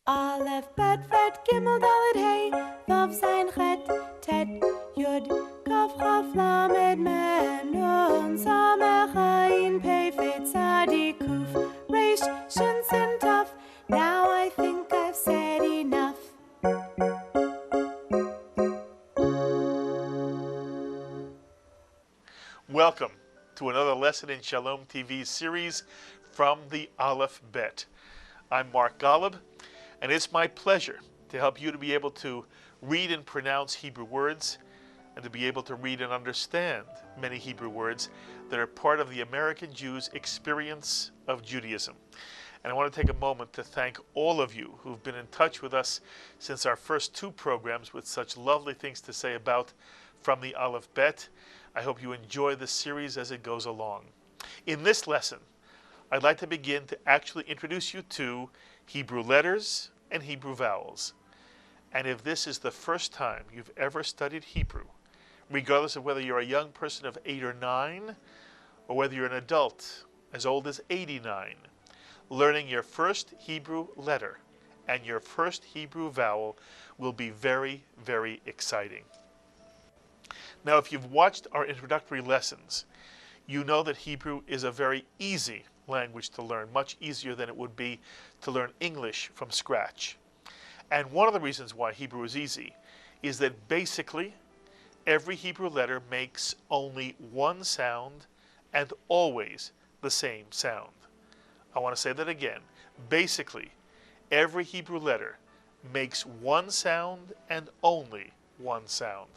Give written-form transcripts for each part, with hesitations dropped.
Aleph-Bet, Fret, Gimel, Dalet, Hey, Vav, Zayin, Chet, Tet, Yud, Kaf, Chaf, Lamed, Mem, Nun, Samech, Ayin, Pei, Fe, Tzadik, Kuf, Resh, Shin, Sin, Taf. Now I think I've said enough. Welcome to another lesson in Shalom TV series from the Aleph-Bet. I'm Mark Golub, and it's my pleasure to help you to be able to read and pronounce Hebrew words and to be able to read and understand many Hebrew words that are part of the American Jews' experience of Judaism. And I want to take a moment to thank all of you who've been in touch with us since our first two programs with such lovely things to say about from the Aleph-Bet. I hope you enjoy this series as it goes along. In this lesson, I'd like to begin to actually introduce you to Hebrew letters and Hebrew vowels. And if this is the first time you've ever studied Hebrew, regardless of whether you're a young person of 8 or 9, or whether you're an adult as old as 89, learning your first Hebrew letter and your first Hebrew vowel will be very, very exciting. Now, if you've watched our introductory lessons, you know that Hebrew is a very easy language to learn, much easier than it would be to learn English from scratch. And one of the reasons why Hebrew is easy is that basically every Hebrew letter makes only one sound and always the same sound. I want to say that again. Basically, every Hebrew letter makes one sound and only one sound.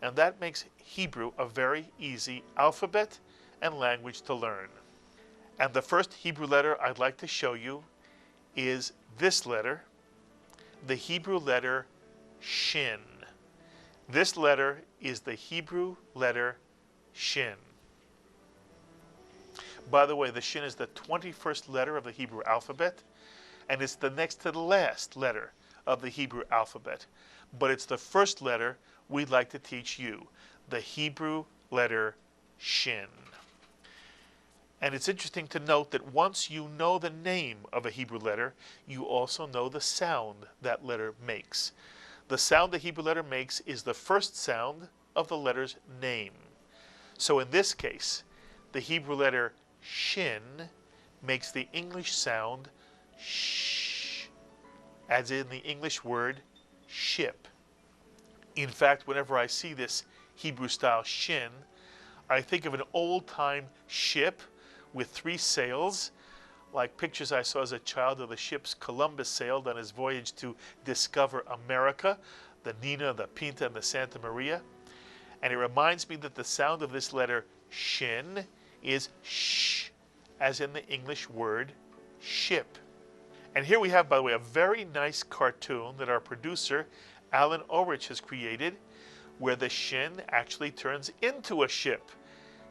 And that makes Hebrew a very easy alphabet and language to learn. And the first Hebrew letter I'd like to show you is this letter, the Hebrew letter Shin. This letter is the Hebrew letter Shin. By the way, the Shin is the 21st letter of the Hebrew alphabet, and it's the next to the last letter of the Hebrew alphabet. But it's the first letter we'd like to teach you, the Hebrew letter Shin. And it's interesting to note that once you know the name of a Hebrew letter, you also know the sound that letter makes. The sound the Hebrew letter makes is the first sound of the letter's name. So in this case, the Hebrew letter Shin makes the English sound sh, as in the English word ship. In fact, whenever I see this Hebrew-style Shin, I think of an old-time ship with 3 sails, like pictures I saw as a child of the ships Columbus sailed on his voyage to discover America, the Nina, the Pinta, and the Santa Maria. And it reminds me that the sound of this letter Shin is sh, as in the English word ship. And here we have, by the way, a very nice cartoon that our producer, Alan Orich, has created, where the Shin actually turns into a ship,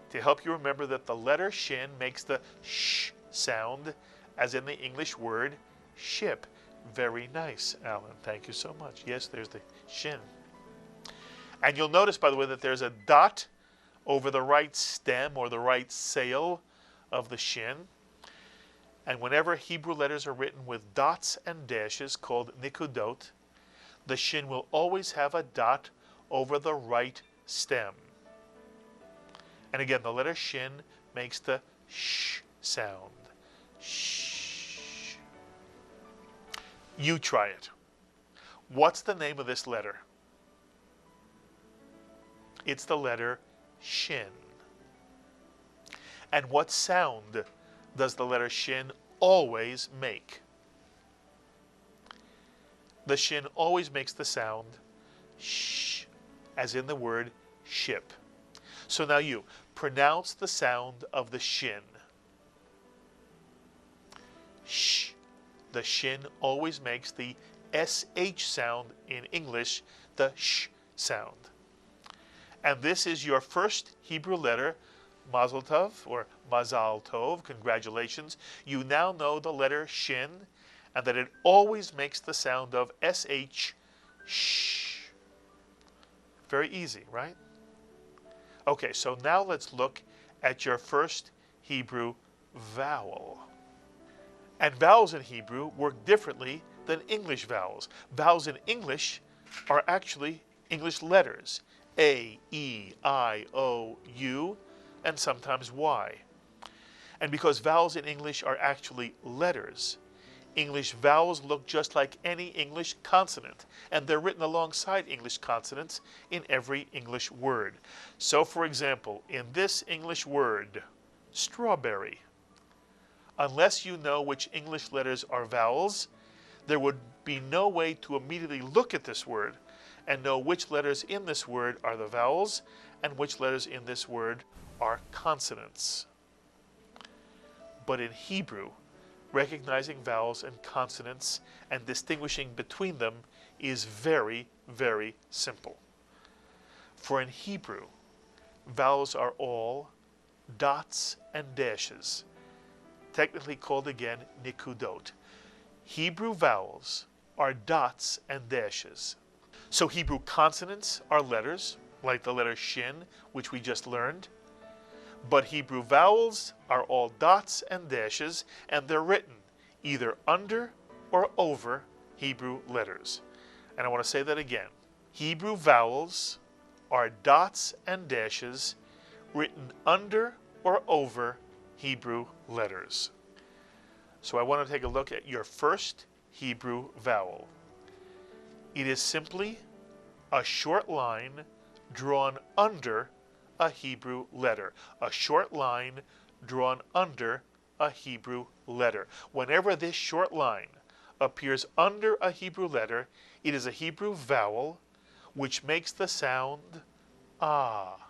to help you remember that the letter Shin makes the sh sound, as in the English word ship. Very nice, Alan. Thank you so much. Yes, there's the Shin. And you'll notice, by the way, that there's a dot over the right stem or the right sail of the Shin. And whenever Hebrew letters are written with dots and dashes, called nikudot, the Shin will always have a dot over the right stem. And again, the letter Shin makes the sh sound. Shh. You try it. What's the name of this letter? It's the letter Shin. And what sound does the letter Shin always make? The Shin always makes the sound sh, as in the word ship. So now you pronounce the sound of the Shin. Sh. The Shin always makes the SH sound in English, the sh sound. And this is your first Hebrew letter, Mazel Tov, or Mazal Tov, congratulations. You now know the letter Shin, and that it always makes the sound of SH, sh. Very easy, right? Okay, so now let's look at your first Hebrew vowel. And vowels in Hebrew work differently than English vowels. Vowels in English are actually English letters. A, E, I, O, U, and sometimes Y. And because vowels in English are actually letters, English vowels look just like any English consonant, and they're written alongside English consonants in every English word. So, for example, in this English word, strawberry, unless you know which English letters are vowels, there would be no way to immediately look at this word and know which letters in this word are the vowels and which letters in this word are consonants. But in Hebrew, recognizing vowels and consonants and distinguishing between them is very, very simple. For in Hebrew, vowels are all dots and dashes, technically called again nikudot. Hebrew vowels are dots and dashes. So Hebrew consonants are letters, like the letter Shin, which we just learned. But Hebrew vowels are all dots and dashes, and they're written either under or over Hebrew letters. And I want to say that again. Hebrew vowels are dots and dashes written under or over Hebrew letters. So I want to take a look at your first Hebrew vowel. It is simply a short line drawn under a Hebrew letter. A short line drawn under a Hebrew letter. Whenever this short line appears under a Hebrew letter, it is a Hebrew vowel which makes the sound ah,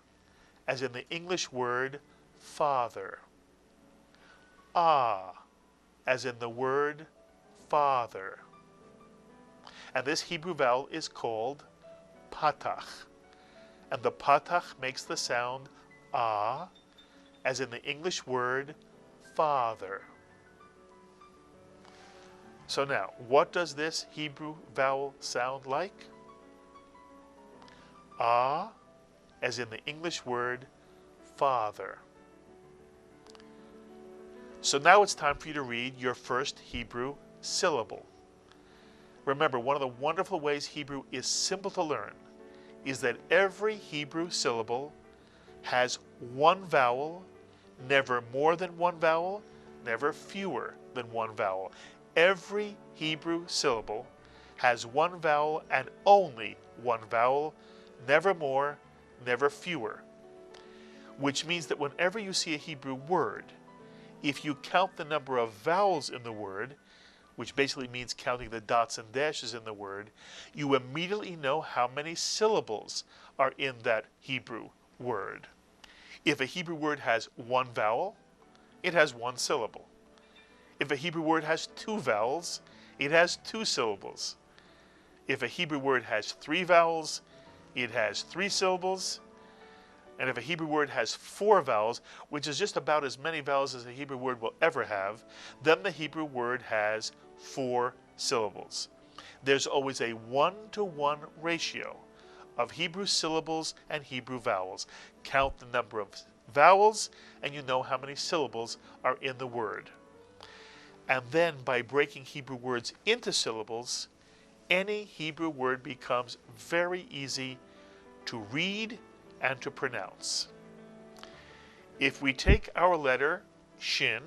as in the English word father. Ah, as in the word father. And this Hebrew vowel is called patach. And the patach makes the sound ah, as in the English word father. So now, what does this Hebrew vowel sound like? Ah, as in the English word father. So now it's time for you to read your first Hebrew syllable. Remember, one of the wonderful ways Hebrew is simple to learn is that every Hebrew syllable has one vowel, never more than one vowel, never fewer than one vowel. Every Hebrew syllable has one vowel and only one vowel, never more, never fewer. Which means that whenever you see a Hebrew word, if you count the number of vowels in the word, which basically means counting the dots and dashes in the word, you immediately know how many syllables are in that Hebrew word. If a Hebrew word has one vowel, it has one syllable. If a Hebrew word has two vowels, it has two syllables. If a Hebrew word has three vowels, it has three syllables. And if a Hebrew word has four vowels, which is just about as many vowels as a Hebrew word will ever have, then the Hebrew word has four syllables. There's always a 1-to-1 ratio of Hebrew syllables and Hebrew vowels. Count the number of vowels and you know how many syllables are in the word. And then by breaking Hebrew words into syllables, any Hebrew word becomes very easy to read and to pronounce. If we take our letter Shin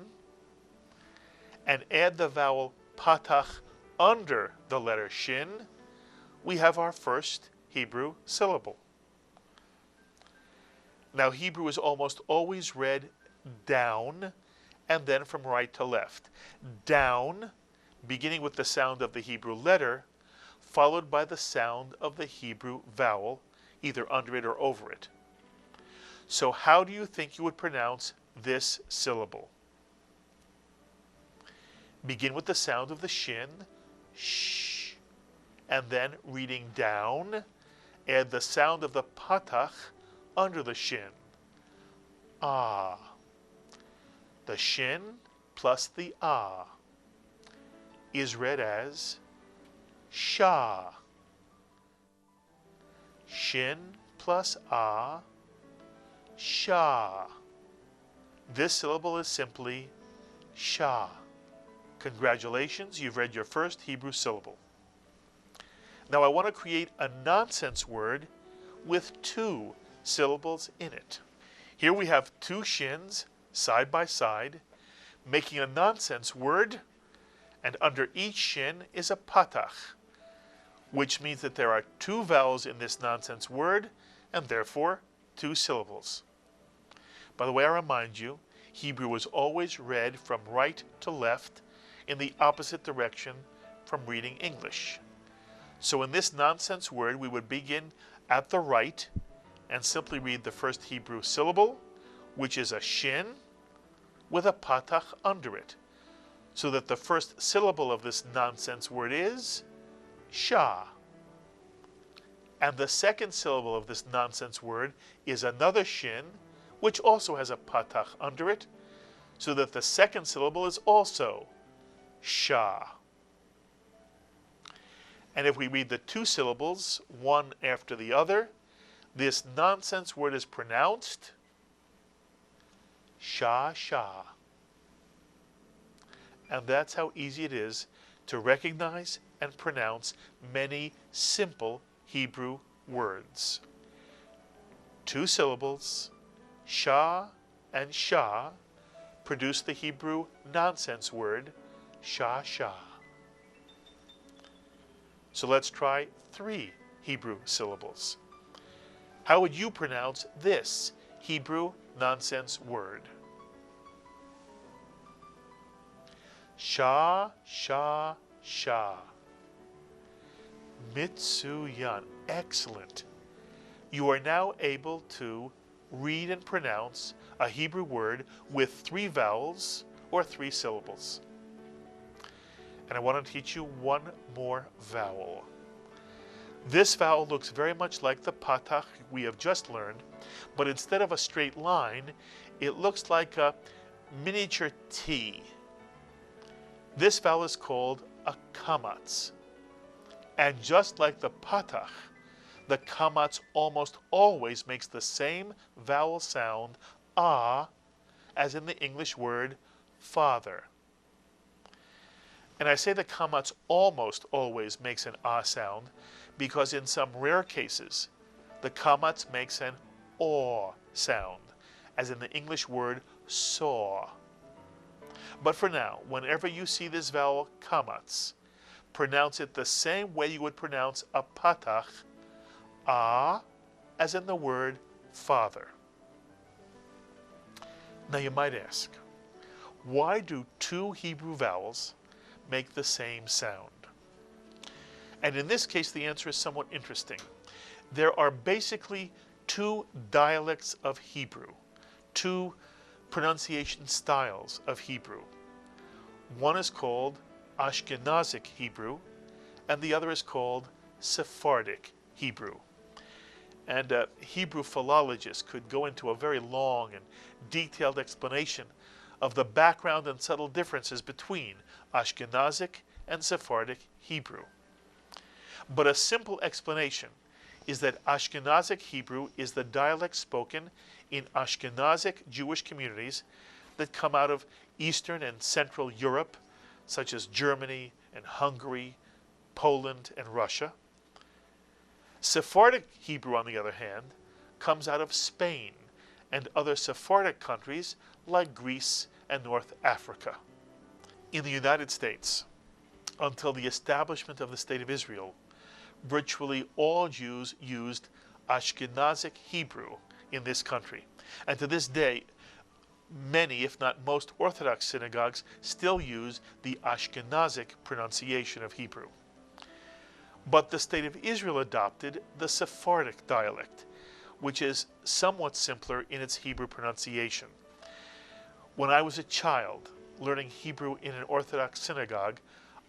and add the vowel patach under the letter Shin, we have our first Hebrew syllable. Now Hebrew is almost always read down and then from right to left. Down, beginning with the sound of the Hebrew letter, followed by the sound of the Hebrew vowel, either under it or over it. So how do you think you would pronounce this syllable? Begin with the sound of the Shin, sh, and then reading down, add the sound of the patach under the Shin, ah. The Shin plus the ah is read as sha. Shin plus ah, sha. This syllable is simply sha. Congratulations, you've read your first Hebrew syllable. Now I want to create a nonsense word with 2 syllables in it. Here we have 2 shins side by side, making a nonsense word, and under each shin is a patach, which means that there are 2 vowels in this nonsense word, and therefore 2 syllables. By the way, I remind you, Hebrew is always read from right to left in the opposite direction from reading English. So in this nonsense word, we would begin at the right and simply read the first Hebrew syllable, which is a shin, with a patach under it, so that the first syllable of this nonsense word is shah. And the second syllable of this nonsense word is another shin, which also has a patach under it, so that the second syllable is also shah. And if we read the 2 syllables, one after the other, this nonsense word is pronounced shah shah. And that's how easy it is to recognize and pronounce many simple Hebrew words. 2 syllables, shah and shah, produce the Hebrew nonsense word shah shah. So let's try 3 Hebrew syllables. How would you pronounce this Hebrew nonsense word? Shah, shah, shah. Mitsuyan. Excellent. You are now able to read and pronounce a Hebrew word with 3 vowels or 3 syllables. And I want to teach you one more vowel. This vowel looks very much like the patach we have just learned, but instead of a straight line, it looks like a miniature T. This vowel is called a kamatz. And just like the patach, the kamatz almost always makes the same vowel sound, ah, as in the English word father. And I say the kamatz almost always makes an ah sound because in some rare cases, the kamatz makes an aw sound, as in the English word saw. But for now, whenever you see this vowel kamatz, pronounce it the same way you would pronounce a patach, ah, as in the word father. Now you might ask, why do 2 Hebrew vowels make the same sound? And in this case, the answer is somewhat interesting. There are basically 2 dialects of Hebrew, 2 pronunciation styles of Hebrew. One is called Ashkenazic Hebrew, and the other is called Sephardic Hebrew. And Hebrew philologists could go into a very long and detailed explanation of the background and subtle differences between Ashkenazic and Sephardic Hebrew. But a simple explanation is that Ashkenazic Hebrew is the dialect spoken in Ashkenazic Jewish communities that come out of Eastern and Central Europe, such as Germany and Hungary, Poland and Russia. Sephardic Hebrew, on the other hand, comes out of Spain and other Sephardic countries like Greece and North Africa. In the United States, until the establishment of the State of Israel, virtually all Jews used Ashkenazic Hebrew in this country. And to this day, many, if not most, Orthodox synagogues still use the Ashkenazic pronunciation of Hebrew. But the State of Israel adopted the Sephardic dialect, which is somewhat simpler in its Hebrew pronunciation. When I was a child learning Hebrew in an Orthodox synagogue,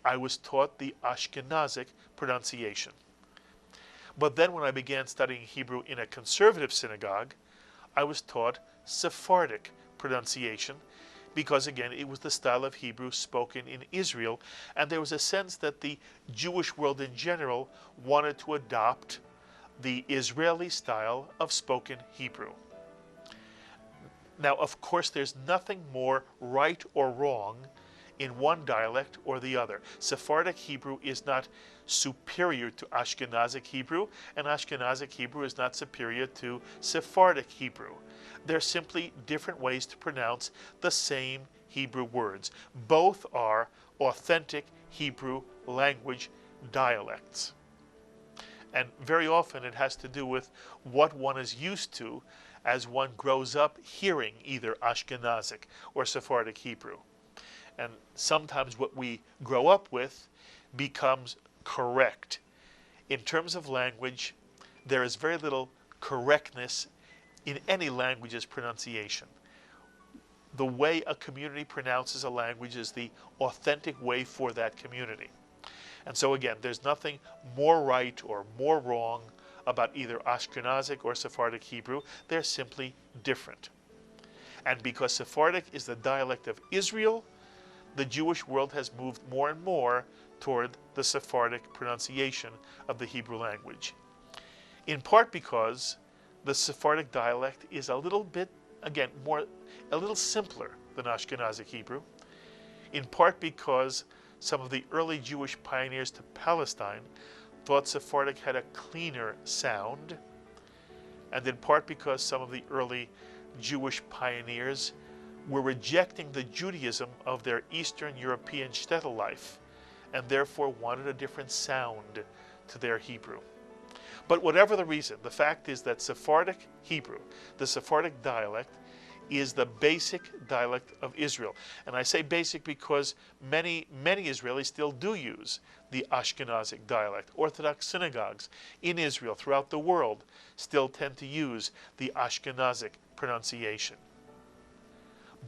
I was taught the Ashkenazic pronunciation. But then when I began studying Hebrew in a conservative synagogue, I was taught Sephardic pronunciation because, again, it was the style of Hebrew spoken in Israel, and there was a sense that the Jewish world in general wanted to adopt the Israeli style of spoken Hebrew. Now, of course, there's nothing more right or wrong in one dialect or the other. Sephardic Hebrew is not superior to Ashkenazic Hebrew, and Ashkenazic Hebrew is not superior to Sephardic Hebrew. They're simply different ways to pronounce the same Hebrew words. Both are authentic Hebrew language dialects. And very often it has to do with what one is used to as one grows up hearing either Ashkenazic or Sephardic Hebrew. And sometimes what we grow up with becomes correct. In terms of language, there is very little correctness in any language's pronunciation. The way a community pronounces a language is the authentic way for that community. And so again, there's nothing more right or more wrong about either Ashkenazic or Sephardic Hebrew. They're simply different. And because Sephardic is the dialect of Israel, the Jewish world has moved more and more toward the Sephardic pronunciation of the Hebrew language. In part because the Sephardic dialect is a little bit, again, a little simpler than Ashkenazic Hebrew. In part because some of the early Jewish pioneers to Palestine thought Sephardic had a cleaner sound, and in part because some of the early Jewish pioneers were rejecting the Judaism of their Eastern European shtetl life, and therefore wanted a different sound to their Hebrew. But whatever the reason, the fact is that Sephardic Hebrew, the Sephardic dialect, is the basic dialect of Israel. And I say basic because many Israelis still do use the Ashkenazic dialect. Orthodox synagogues in Israel, throughout the world, still tend to use the Ashkenazic pronunciation.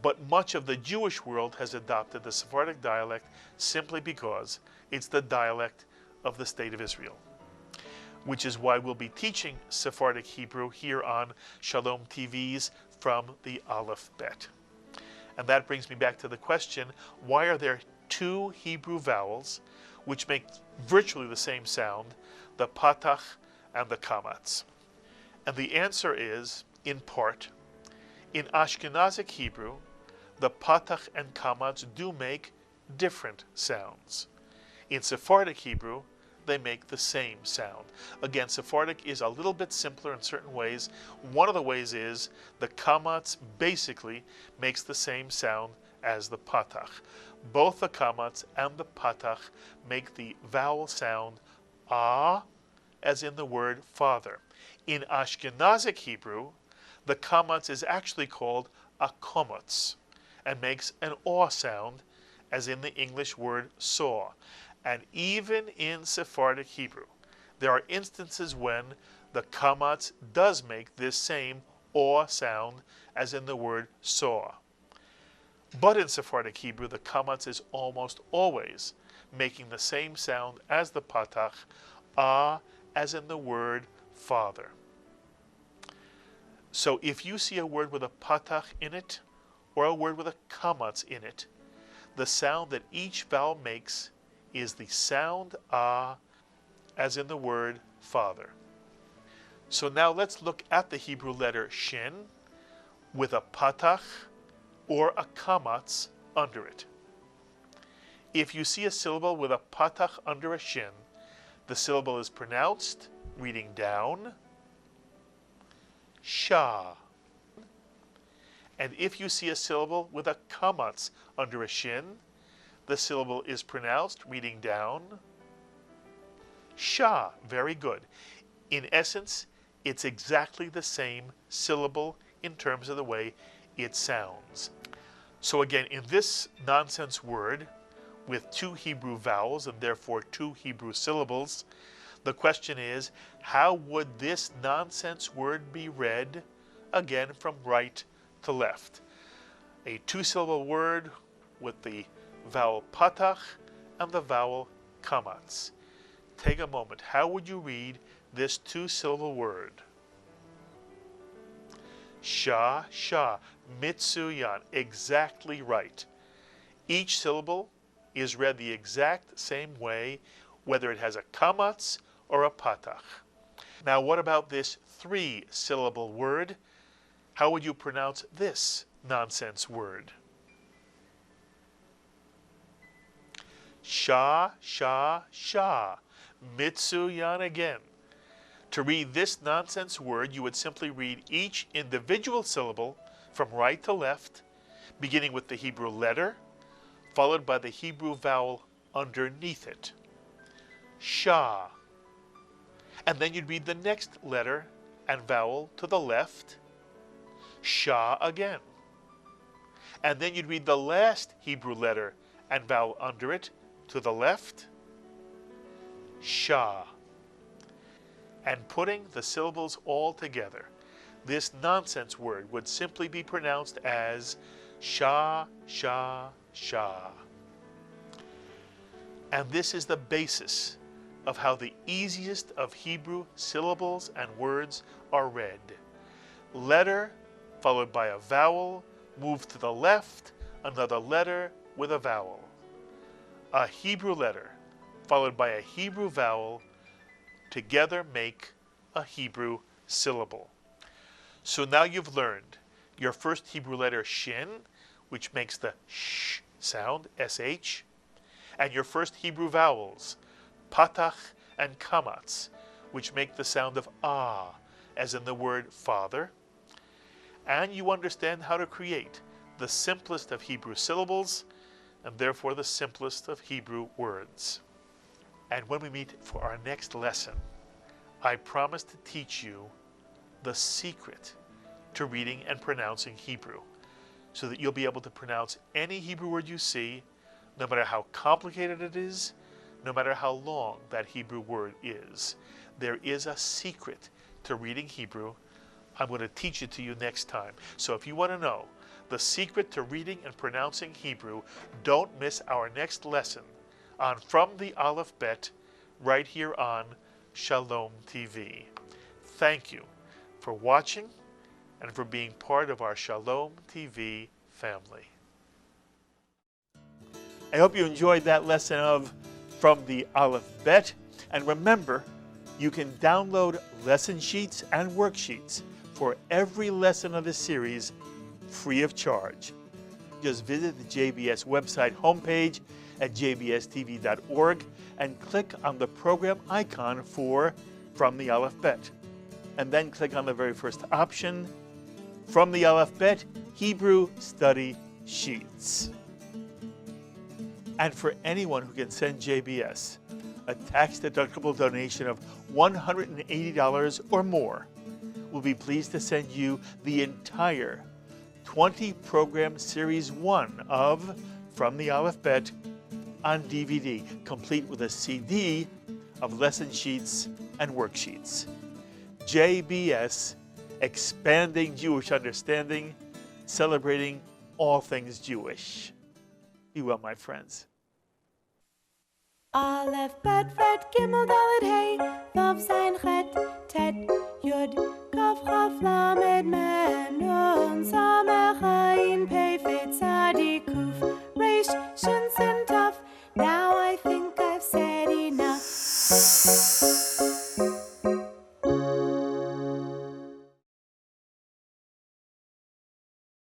But much of the Jewish world has adopted the Sephardic dialect simply because it's the dialect of the State of Israel, which is why we'll be teaching Sephardic Hebrew here on Shalom TV's From the Aleph-Bet. And that brings me back to the question, why are there two Hebrew vowels which make virtually the same sound, the patach and the kamatz? And the answer is, in part, in Ashkenazic Hebrew, the patach and kamatz do make different sounds. In Sephardic Hebrew, they make the same sound. Again, Sephardic is a little bit simpler in certain ways. One of the ways is the kamatz basically makes the same sound as the patach. Both the kamatz and the patach make the vowel sound ah, as in the word father. In Ashkenazic Hebrew, the kamatz is actually called a komotz and makes an aw sound, as in the English word saw. And even in Sephardic Hebrew, there are instances when the kamatz does make this same aw sound, as in the word saw. But in Sephardic Hebrew, the kamatz is almost always making the same sound as the patach, ah, as in the word father. So if you see a word with a patach in it, or a word with a kamatz in it, the sound that each vowel makes is the sound ah, as in the word father. So now let's look at the Hebrew letter Shin with a patach or a kamatz under it. If you see a syllable with a patach under a Shin, the syllable is pronounced, reading down, Shah. And if you see a syllable with a kamatz under a Shin, the syllable is pronounced, reading down, Shah. Very good. In essence, it's exactly the same syllable in terms of the way it sounds. So again, in this nonsense word, with two Hebrew vowels and therefore two Hebrew syllables, the question is, how would this nonsense word be read, again from right to left? A two-syllable word with the vowel patach and the vowel kamatz. Take a moment. How would you read this two-syllable word? Shah, shah, mitsuyan, exactly right. Each syllable is read the exact same way, whether it has a kamatz or a patach. Now what about this three-syllable word? How would you pronounce this nonsense word? Sha, sha, sha. Mitsuyan again. To read this nonsense word, you would simply read each individual syllable from right to left, beginning with the Hebrew letter, followed by the Hebrew vowel underneath it. Sha. And then you'd read the next letter and vowel to the left. Sha again. And then you'd read the last Hebrew letter and vowel under it to the left. Sha. And putting the syllables all together, this nonsense word would simply be pronounced as sha, sha, sha. And this is the basis of how the easiest of Hebrew syllables and words are read. Letter followed by a vowel, move to the left, another letter with a vowel. A Hebrew letter followed by a Hebrew vowel together make a Hebrew syllable. So now you've learned your first Hebrew letter Shin, which makes the sh sound, sh, and your first Hebrew vowels, patach and kamatz, which make the sound of ah, as in the word father. And you understand how to create the simplest of Hebrew syllables, and therefore the simplest of Hebrew words. And when we meet for our next lesson, I promise to teach you the secret to reading and pronouncing Hebrew, so that you'll be able to pronounce any Hebrew word you see, no matter how complicated it is, no matter how long that Hebrew word is. There is a secret to reading Hebrew. I'm going to teach it to you next time. So if you want to know the secret to reading and pronouncing Hebrew, don't miss our next lesson on From the Aleph-Bet right here on Shalom TV. Thank you for watching and for being part of our Shalom TV family. I hope you enjoyed that lesson of From the Aleph-Bet. And remember, you can download lesson sheets and worksheets for every lesson of this series free of charge. Just visit the JBS website homepage at jbstv.org and click on the program icon for From the Aleph-Bet. And then click on the very first option, From the Aleph-Bet Hebrew Study Sheets. And for anyone who can send JBS a tax-deductible donation of $180 or more, we'll be pleased to send you the entire 20-program Series 1 of From the Aleph-Bet on DVD, complete with a CD of lesson sheets and worksheets. JBS, expanding Jewish understanding, celebrating all things Jewish. Be well, my friends. Aleph, Bet, Fret, Gimel, Dalet, Hey, Vav, Zayin, Chet, Tet,